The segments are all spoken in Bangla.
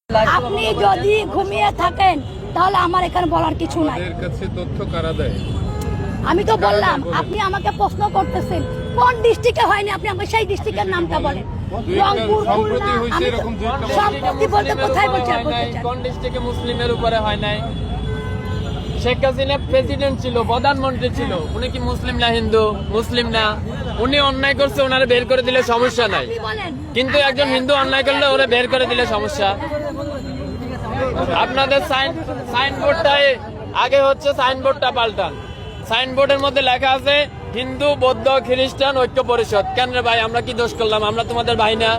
আপনি যদি ঘুমিয়ে থাকেন তাহলে আমার এখানে বলার কিছু নাই। তথ্য কারা দেয়? আমি তো বললাম, আপনি আমাকে প্রশ্ন করতেছেন কোন ডিস্ট্রিক্টে হয়নি, আপনি আমাকে সেই ডিস্ট্রিক্টের নামটা বলেন। রংপুর, খুলনা, সম্প্রতি বলতে কোথায় বলছেন? কোন ডিস্ট্রিক্টে মুসলিমের উপরে হয় নাই? শেখ হাসিনা প্রেসিডেন্ট ছিল, প্রধানমন্ত্রী ছিল, উনি কি মুসলিম না হিন্দু? মুসলিম না। উনি অন্যায় করছে, ওনারে বের করে দিলে সমস্যা নাই, কিন্তু একজন হিন্দু অন্যায় করলে ওরা বের করে দিলে সমস্যা। আপনাদের সাইনবোর্ডটাই আগে হচ্ছে, সাইনবোর্ডটা পাল্টান। সাইনবোর্ডের মধ্যে লেখা আছে হিন্দু বৌদ্ধ খ্রিস্টান ঐক্য পরিষদ। কেন রে ভাই, আমরা কি দোষ করলাম? আমরা তোমাদের ভাই না?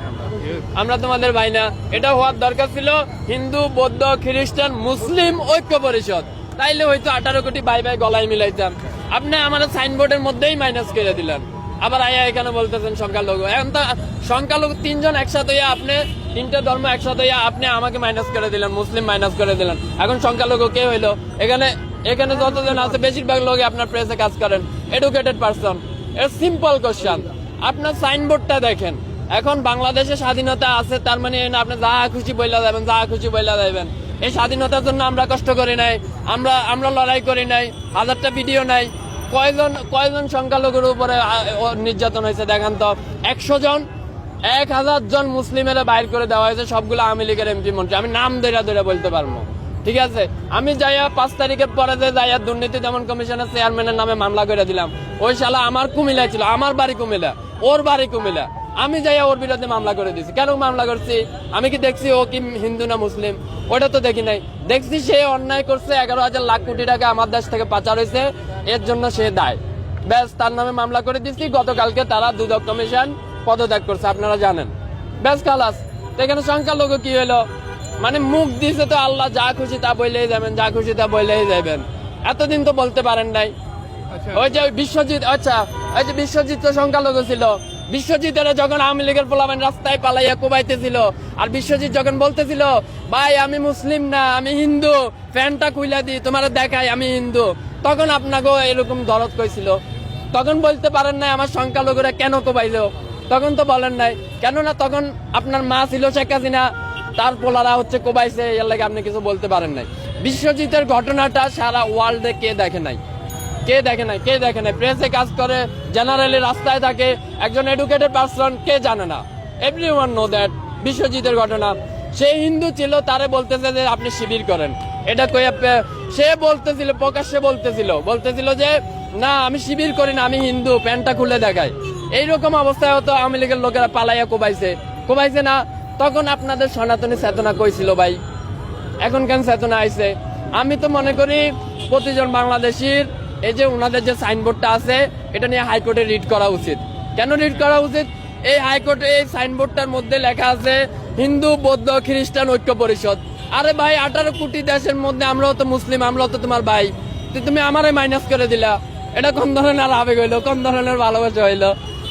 আমরা তোমাদের ভাই না? এটা হওয়ার দরকার ছিল হিন্দু বৌদ্ধ খ্রিস্টান মুসলিম ঐক্য পরিষদ, তাইলে হয়তো 18 কোটি ভাই ভাই গলায় মিলাইতাম। আপনি আমাদের সাইনবোর্ডের মধ্যেই মাইনাস করে দিলেন, আবার আয়া এখানে বলতেছেন সংখ্যালঘু। এখন তো সংখ্যালঘু তিনজন একসাথে হইয়া, আপনি তিনটা ধর্ম একসাথে হইয়া আপনি আমাকে মাইনাস করে দিলেন, মুসলিম মাইনাস করে দিলেন। এখন সংখ্যালঘু কে হইলো? এখানে এখানে যতজন আছে বেশিরভাগ লোকই আপনার প্রেসে কাজ করেন, এডুকেটেড পারসন। এর সিম্পল কোশ্চেন, আপনার সাইনবোর্ডটা দেখেন। এখন বাংলাদেশে স্বাধীনতা আছে, তার মানে আপনি যা খুশি বইলা যাবেন, যা খুশি বইলা যাবেন। এই স্বাধীনতার জন্য আমরা কষ্ট করি নাই, আমরা লড়াই করি নাই, হাজারটা ভিডিও নাই। কয়জন সংখ্যালঘুর উপরে নির্যাতন হয়েছে দেখান তো? 100 জন, 1000 জন মুসলিমের বাইর করে দেওয়া হয়েছে, সবগুলো আওয়ামী লীগের এমপি মন্ত্রী। আমি নাম ধরে বলতে পারবো, ঠিক আছে? আমি যাইয়া 5 তারিখের পরে যাইয়া দুর্নীতি দমন কমিশনের চেয়ারম্যানের নামে মামলা করে দিলাম। ওই শালা আমার কুমিল্লায় ছিল, আমার বাড়ি কুমিল্লা, ওর বাড়ি কুমিল্লা। আমি যাইয়া ওর বিরুদ্ধে মামলা করে দিয়েছি। কেন মামলা করছি? আমি কি দেখছি ও কি হিন্দু না মুসলিম? ওটা তো দেখি নাই। দেখছি সে অন্যায় করছে, 11,000 লাখ কোটি টাকা আমার দেশ থেকে পাচার হয়েছে, এর জন্য সে দায়। ব্যাস, তার নামে মামলা করে দিচ্ছি। গতকালকে তারা দুদক কমিশন পদত্যাগ করছে, আপনারা জানেন। ব্যাস, খালাস। তো এখানে সংখ্যালঘু কি হলো? মানে মুখ দিছে তো আল্লাহ, যা খুশি তা বললেই যাবেন, যা খুশি তা বললেই যাবেন। এতদিন তো বলতে পারেন নাই। ওই যে বিশ্বজিৎ, আচ্ছা ওই যে বিশ্বজিৎ তো সংখ্যালঘু ছিল। বিশ্বজিতের যখন আওয়ামী লীগের পোলাপান রাস্তায় পালাইয়া কোবাইতেছিল, আর বিশ্বজিৎ যখন বলতেছিল ভাই আমি মুসলিম না, আমি হিন্দু, ফ্যানটা খুইলা দি তোমার দেখাই আমি হিন্দু, তখন আপনাকেও এরকম দরদ কইছিল। তখন বলতে পারেন নাই আমার সংখ্যালঘুরা কেন কোবাইলো? তখন তো বলেন নাই। কেননা তখন আপনার মা ছিল শেখ হাসিনা, তার পোলারা হচ্ছে কোবাইছে, এর লাগে আপনি কিছু বলতে পারেন নাই। বিশ্বজিতের ঘটনাটা সারা ওয়ার্ল্ডে কে দেখে নাই? কে দেখে নাই? কে দেখে নাই? প্রেসে কাজ করে, জেনারেলি রাস্তায় থাকে, একজন এডুকেটেড পারসন, কে জানে না? Everyone know that. বিশ্বজিতের ঘটনা, সে হিন্দু ছিল, তারে বলতেছে যে আপনি শিবির করেন। এটা কইয়া সে বলতেছিল, প্রকাশ্যে বলতেছিল যে না আমি শিবির করি না, আমি হিন্দু, প্যান্টটা খুলে দেখায়। এইরকম অবস্থায় হতো আওয়ামী লীগের লোকেরা পালাইয়া কোবাইছে না? তখন আপনাদের সনাতনী চেতনা কইছিল ভাই, এখন কেন চেতনা আইছে? আমি তো মনে করি প্রতিজন বাংলাদেশির এই যে ওনাদের যে সাইনবোর্ডটা আছে, এটা নিয়ে হাইকোর্টে রিট করা উচিত। কেন রিট করা উচিত? এই হাইকোর্টে এই সাইনবোর্ডটার মধ্যে লেখা আছে হিন্দু বৌদ্ধ খ্রিস্টান ঐক্য পরিষদ। আরে ভাই, 18 কোটি দেশের মধ্যে আমরাও তো মুসলিম, আমরাও তো তোমার ভাই, তুমি আমারে মাইনাস করে দিলা। এটা কোন ধরনের আবেগ হইলো? কোন ধরনের ভালোবাসা হইলো?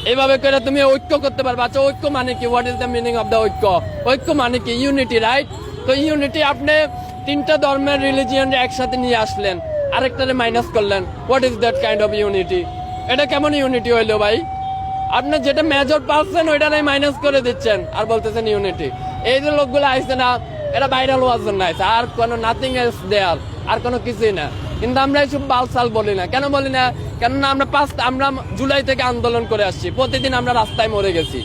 এইভাবে করে তুমি ঐক্য করতে পারবে? আচ্ছা, ঐক্য মানে কি? What is the meaning of the ঐক্য? ঐক্য মানে কি? Unity, right? তো ইউনিটি, আপনি 3টা ধর্মের রিলিজিয়ন একসাথে নিয়ে আসলেন, আরেকটারে মাইনাস করলেন। What is that kind of unity? এটা কেমন ইউনিটি হইলো ভাই? আপনি যেটা মেজর পাচ্ছেন ওইটারে মাইনাস করে দিচ্ছেন আর বলতেছেন ইউনিটি। এই যে লোকগুলো আইছে না, এটা ভাইরাল হওয়ার জন্য আইছে, আর কোনো নাথিং এলস দেয়ার, আর কোনো কিছুই না। কিন্তু আমরা এইসব বালসাল বলি না। কেন বলি না? কেননা আমরা জুলাই থেকে আন্দোলন করে আসছি, প্রতিদিন আমরা রাস্তায় মরে গেছি।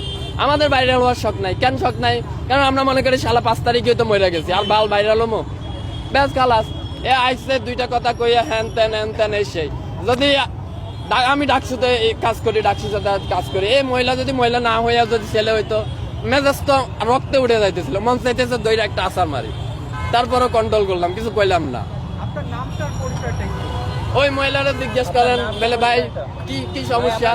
আমাদের ভাইরাল হওয়ার শখ নাই। কেন শখ নাই? কারণ আমরা মনে করি শালা 5 তারিখে তো মরে গেছি, আর বাল ভাইরাল হমো। ব্যাস, খালাস। এ আইসে 2টা কথা কইয়া হ্যান তেন এই সেই। যদি আমি ডাকসুতে কাজ করি, ডাকসুতে কাজ করি, এই মহিলা যদি মহিলা না হইয়া যদি ছেলে হইতো, মেজাজ তো রক্তে উঠে যাইতেছিল, মন চাইতেছে দইরা একটা আসার মারি। তারপরও কন্ট্রোল করলাম, কিছু কইলাম না। ওই মহিলারা জিজ্ঞেস করেন বলে ভাই কি সমস্যা?